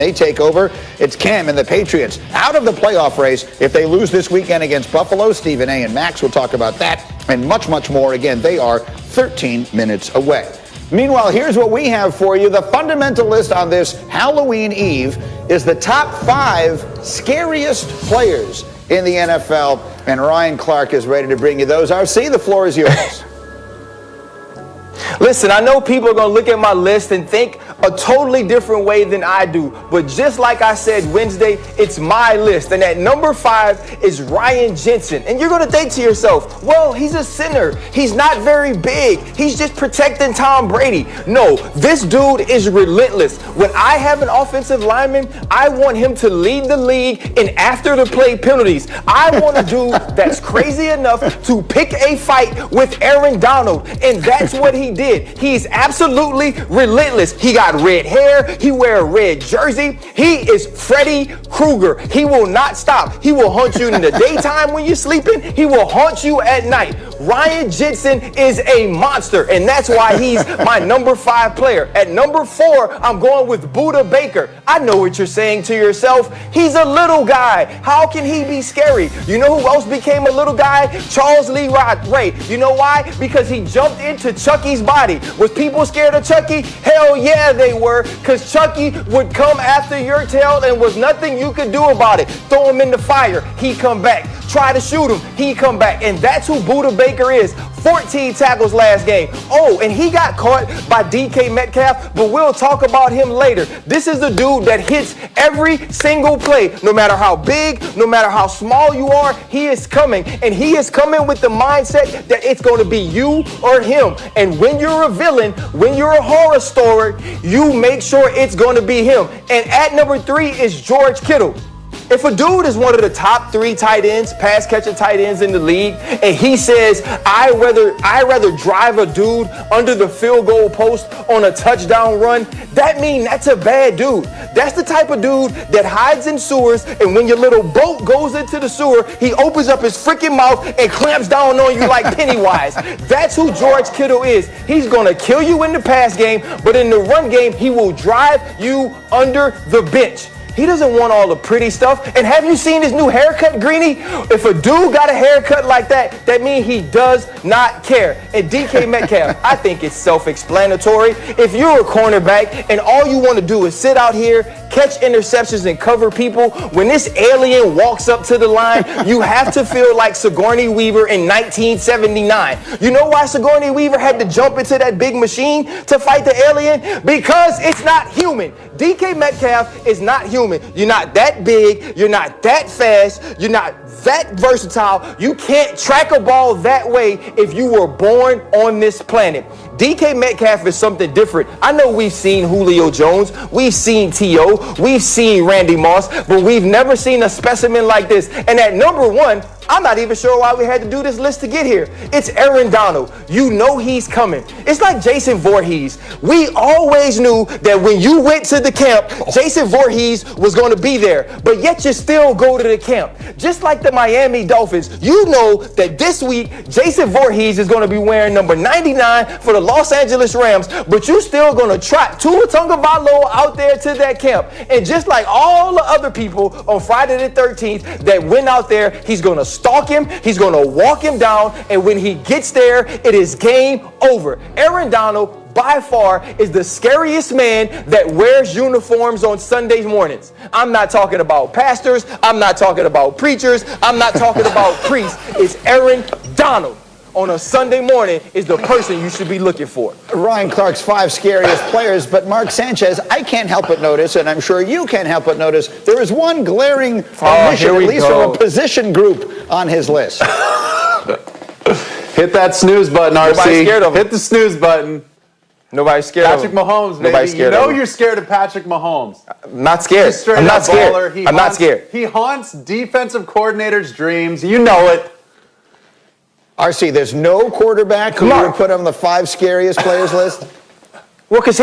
They take over. It's Cam and the Patriots out of the playoff race if they lose this weekend against Buffalo. Stephen A. and Max will talk about that and much, much more. Again, they are 13 minutes away. Meanwhile, here's what we have for you. The fundamental list on this Halloween Eve is the top 5 scariest players in the NFL, and Ryan Clark is ready to bring you those. RC, the floor is yours. Listen, I know people are going to look at my list and think a totally different way than I do. But just like I said Wednesday, it's my list. And at number 5 is Ryan Jensen. And you're going to think to yourself, well, he's a sinner. He's not very big. He's just protecting Tom Brady. No, this dude is relentless. When I have an offensive lineman, I want him to lead the league in after the play penalties. I want a dude that's crazy enough to pick a fight with Aaron Donald. And that's what he did. He's absolutely relentless. He got red hair. He wear a red jersey. He is Freddy Krueger. He will not stop. He will hunt you in the daytime when you're sleeping. He will haunt you at night. Ryan Jensen is a monster, and that's why he's my number 5 player. At number 4, I'm going with Budda Baker. I know what you're saying to yourself. He's a little guy. How can he be scary? You know who else became a little guy? Charles Lee Ray. You know why? Because he jumped into Chucky's body. Was people scared of Chucky? Hell yeah, they were, because Chucky would come after your tail and was nothing you could do about it. Throw him in the fire, he come back. Try to shoot him, he come back. And that's who Budda Baker is. 14 tackles last game. Oh, and he got caught by DK Metcalf, but we'll talk about him later. This is the dude that hits every single play. No matter how big, no matter how small you are, he is coming. And he is coming with the mindset that it's going to be you or him. And when you're a villain, when you're a horror story, you make sure it's going to be him. And at number 3 is George Kittle. If a dude is one of the top 3 tight ends, pass catching tight ends in the league, and he says, I'd rather drive a dude under the field goal post on a touchdown run, that means that's a bad dude. That's the type of dude that hides in sewers, and when your little boat goes into the sewer, he opens up his freaking mouth and clamps down on you like Pennywise. That's who George Kittle is. He's going to kill you in the pass game, but in the run game, he will drive you under the bench. He doesn't want all the pretty stuff. And have you seen his new haircut, Greeny? If a dude got a haircut like that, that means he does not care. And DK Metcalf, I think it's self-explanatory. If you're a cornerback and all you want to do is sit out here, catch interceptions and cover people, when this alien walks up to the line, you have to feel like Sigourney Weaver in 1979. You know why Sigourney Weaver had to jump into that big machine to fight the alien? Because it's not human. DK Metcalf is not human. You're not that big. You're not that fast. You're not that versatile. You can't track a ball that way if you were born on this planet. DK Metcalf is something different. I know we've seen Julio Jones. We've seen T.O. We've seen Randy Moss, but we've never seen a specimen like this. And at number 1, I'm not even sure why we had to do this list to get here. It's Aaron Donald. You know he's coming. It's like Jason Voorhees. We always knew that when you went to the camp, Jason Voorhees was going to be there, but yet you still go to the camp. Just like the Miami Dolphins, you know that this week, Jason Voorhees is going to be wearing number 99 for the Los Angeles Rams, but you still going to trot Tua Tagovailoa out there to that camp. And just like all the other people on Friday the 13th that went out there, he's going to stalk him, he's going to walk him down, and when he gets there, it is game over. Aaron Donald, by far, is the scariest man that wears uniforms on Sunday mornings. I'm not talking about pastors, I'm not talking about preachers, I'm not talking about priests. It's Aaron Donald. On a Sunday morning is the person you should be looking for. Ryan Clark's 5 scariest players, but Mark Sanchez, I can't help but notice, and I'm sure you can't help but notice, there is one glaring omission, at least from a position group on his list. Hit that snooze button, RC. Nobody's scared of him. Hit the snooze button. Nobody's scared of him. Patrick Mahomes, baby. Nobody's scared you know of him. you're scared of Patrick Mahomes. I'm not scared. I'm not scared. I'm not scared. He haunts defensive coordinators' dreams. You know it. RC, there's no quarterback who you would put on the 5 scariest players list? Well, because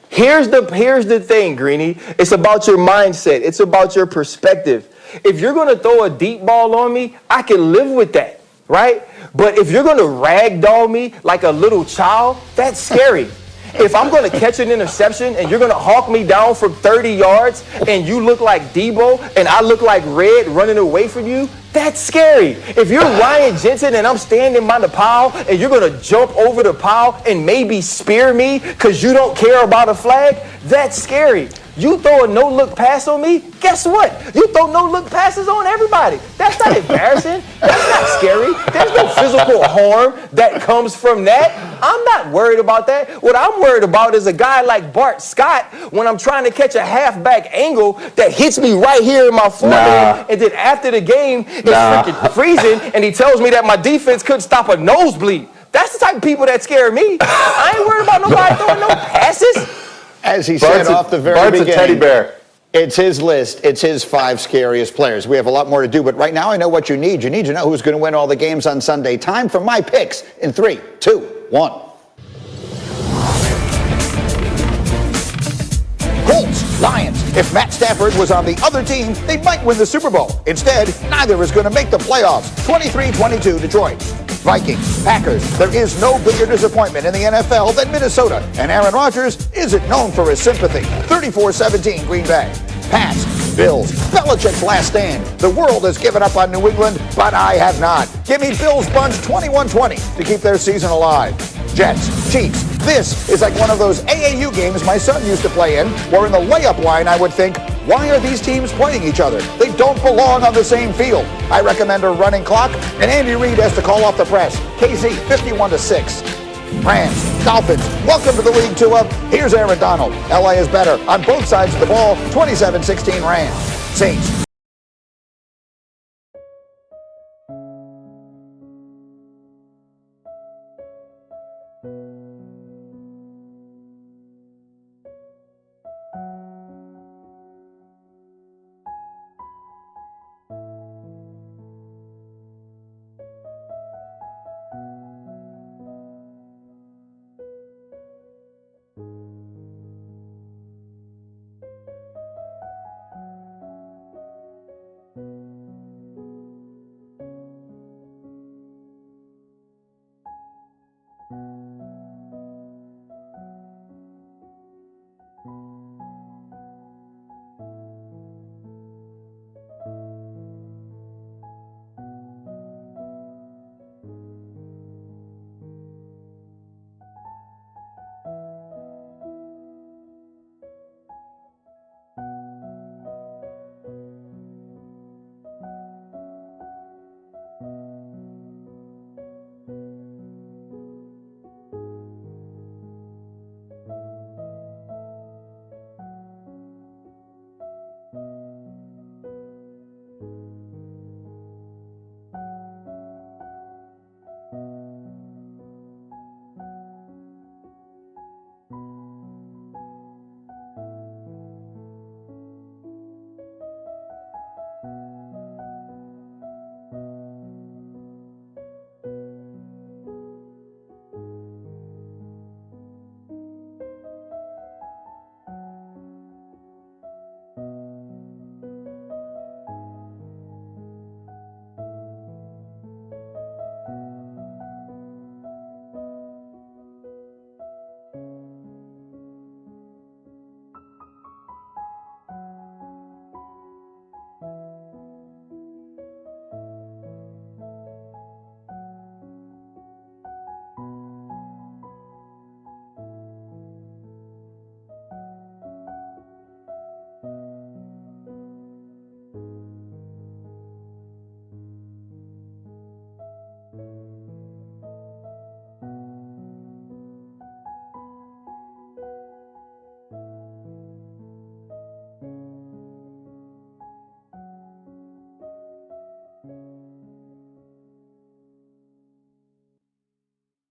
here's the thing, Greeny. It's about your mindset. It's about your perspective. If you're going to throw a deep ball on me, I can live with that, right? But if you're going to ragdoll me like a little child, that's scary. If I'm going to catch an interception and you're going to hawk me down from 30 yards and you look like Debo and I look like Red running away from you, that's scary. If you're Ryan Jensen and I'm standing by the pile and you're going to jump over the pile and maybe spear me because you don't care about a flag, that's scary. You throw a no-look pass on me, guess what? You throw no-look passes on everybody. That's not embarrassing. That's not scary. There's no physical harm that comes from that. I'm not worried about that. What I'm worried about is a guy like Bart Scott when I'm trying to catch a halfback angle that hits me right here in my forehead, and then after the game, it's freaking freezing, and he tells me that my defense couldn't stop a nosebleed. That's the type of people that scare me. I ain't worried about nobody throwing no passes. As he said off the very Bart's beginning, a teddy bear. It's his list. It's his 5 scariest players. We have a lot more to do, but right now I know what you need. You need to know who's going to win all the games on Sunday. Time for my picks in 3, 2, 1. Colts, Lions. If Matt Stafford was on the other team, they might win the Super Bowl. Instead, neither is going to make the playoffs. 23-22 Detroit. Vikings, Packers. There is no bigger disappointment in the NFL than Minnesota, and Aaron Rodgers isn't known for his sympathy. 34-17 Green Bay. Pats, Bills, Belichick's last stand. The world has given up on New England, but I have not. Give me Bills bunch 21-20 to keep their season alive. Jets, Chiefs. This is like one of those AAU games my son used to play in, where in the layup line I would think, why are these teams playing each other? They don't belong on the same field. I recommend a running clock, and Andy Reid has to call off the press. KC 51-6. Rams, Dolphins, welcome to the league, Tua. Here's Aaron Donald. LA is better on both sides of the ball, 27-16 Rams. Saints,